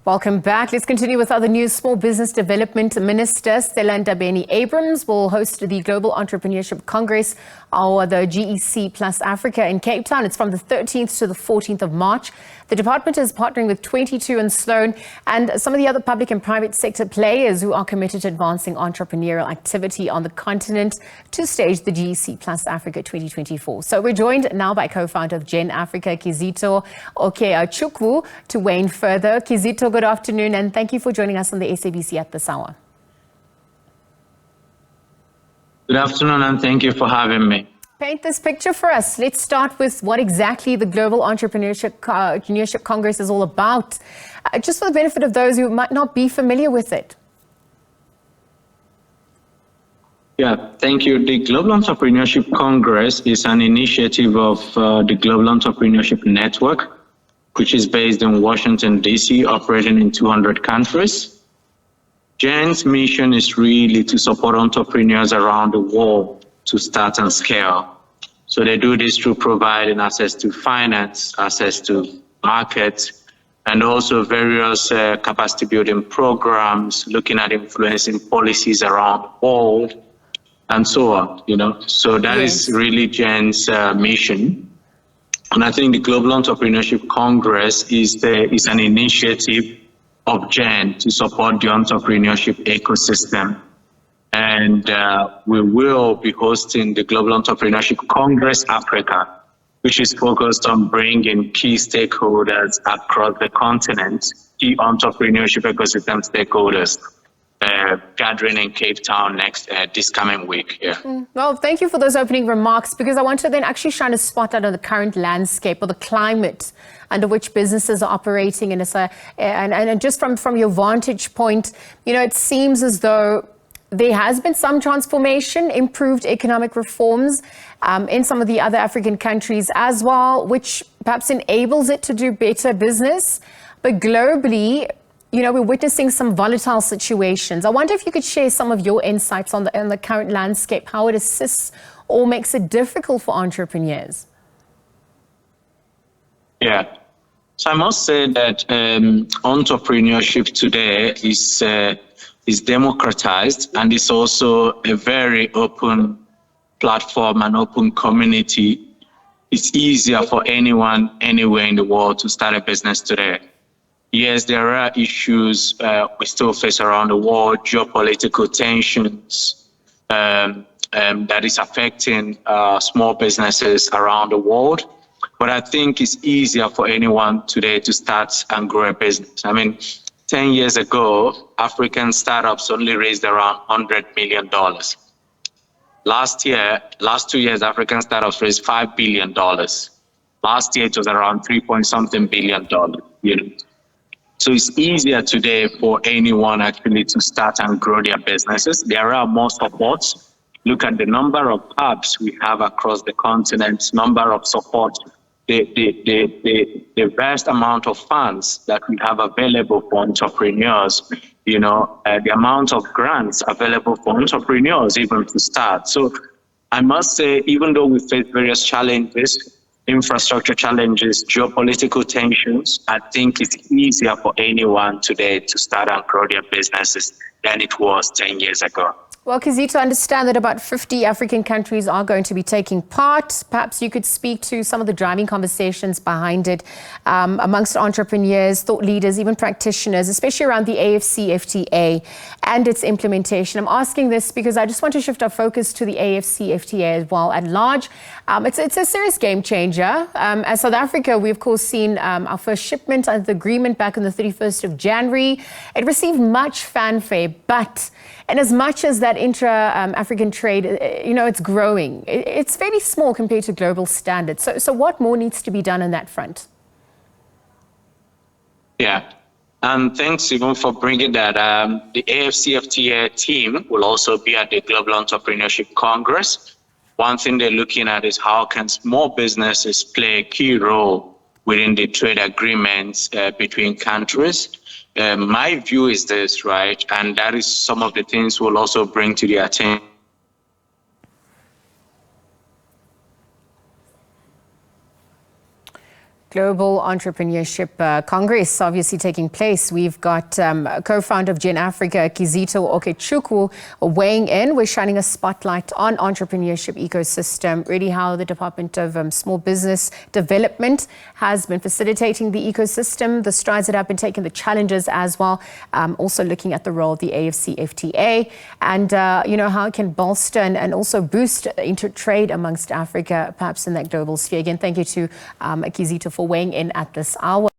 Welcome back. Let's continue with other news. Small Business Development Minister Stella Ndabeni-Abrahams will host the Global Entrepreneurship Congress, or the GEC+Africa in Cape Town. It's from the 13th to the 14th of March. The department is partnering with 22 and Sloane and some of the other public and private sector players who are committed to advancing entrepreneurial activity on the continent to stage the GEC+Africa 2024. So we're joined now by co-founder of Gen Africa, Kizito Okechukwu, to weigh in further. Kizito, good afternoon, and thank you for joining us on the SABC at this hour. Good afternoon, and thank you for having me. Paint this picture for us. Let's start with what exactly the Global Entrepreneurship Congress is all about, just for the benefit of those who might not be familiar with it. Yeah, thank you. The Global Entrepreneurship Congress is an initiative of the Global Entrepreneurship Network, which is based in Washington, D.C., operating in 200 countries. GEN's mission is really to support entrepreneurs around the world to start and scale. So they do this through providing access to finance, access to markets, and also various capacity building programs, looking at influencing policies around the world, and so on, So that is really GEN's mission. And I think the Global Entrepreneurship Congress is an initiative of GEN to support the entrepreneurship ecosystem. And we will be hosting the Global Entrepreneurship Congress Africa, which is focused on bringing key stakeholders across the continent, key entrepreneurship ecosystem stakeholders, gathering in Cape Town this coming week. Yeah. Well, thank you for those opening remarks, because I want to then actually shine a spotlight on the current landscape or the climate under which businesses are operating. And just from your vantage point, it seems as though there has been some transformation, improved economic reforms in some of the other African countries as well, which perhaps enables it to do better business. But globally, we're witnessing some volatile situations. I wonder if you could share some of your insights on the current landscape, how it assists or makes it difficult for entrepreneurs. Yeah. So I must say that entrepreneurship today is democratized, and it's also a very open platform, an open community. It's easier for anyone, anywhere in the world to start a business today. Yes, there are issues we still face around the world, geopolitical tensions that is affecting small businesses around the world. But I think it's easier for anyone today to start and grow a business. I mean, 10 years ago, African startups only raised around $100 million. Last 2 years, African startups raised $5 billion. Last year, it was around $3-point-something billion. So it's easier today for anyone actually to start and grow their businesses. There are more supports. Look at the number of hubs we have across the continent, number of support, the vast amount of funds that we have available for entrepreneurs, the amount of grants available for entrepreneurs even to start. So I must say, even though we face various challenges, infrastructure challenges, geopolitical tensions, I think it's easier for anyone today to start and grow their businesses than it was 10 years ago. Well, Kizito, I understand that about 50 African countries are going to be taking part. Perhaps you could speak to some of the driving conversations behind it amongst entrepreneurs, thought leaders, even practitioners, especially around the AfCFTA and its implementation. I'm asking this because I just want to shift our focus to the AfCFTA as well at large. It's a serious game changer. As South Africa, we of course seen our first shipment of the agreement back on the 31st of January. It received much fanfare, but and as much as that intra-African trade, it's growing, it's fairly small compared to global standards. So what more needs to be done on that front? Yeah, and thanks even for bringing that. The AfCFTA team will also be at the Global Entrepreneurship Congress. One thing they're looking at is how can small businesses play a key role within the trade agreements between countries. My view is this, right? And that is some of the things we'll also bring to the attention. Global Entrepreneurship Congress obviously taking place. We've got co-founder of GEN Africa, Kizito Okechukwu, weighing in. We're shining a spotlight on entrepreneurship ecosystem, really how the Department of Small Business Development has been facilitating the ecosystem, the strides that have been taken, the challenges as well. Also looking at the role of the AfCFTA and, how it can bolster and also boost inter-trade amongst Africa, perhaps in that global sphere. Again, thank you to Kizito for weighing in at this hour.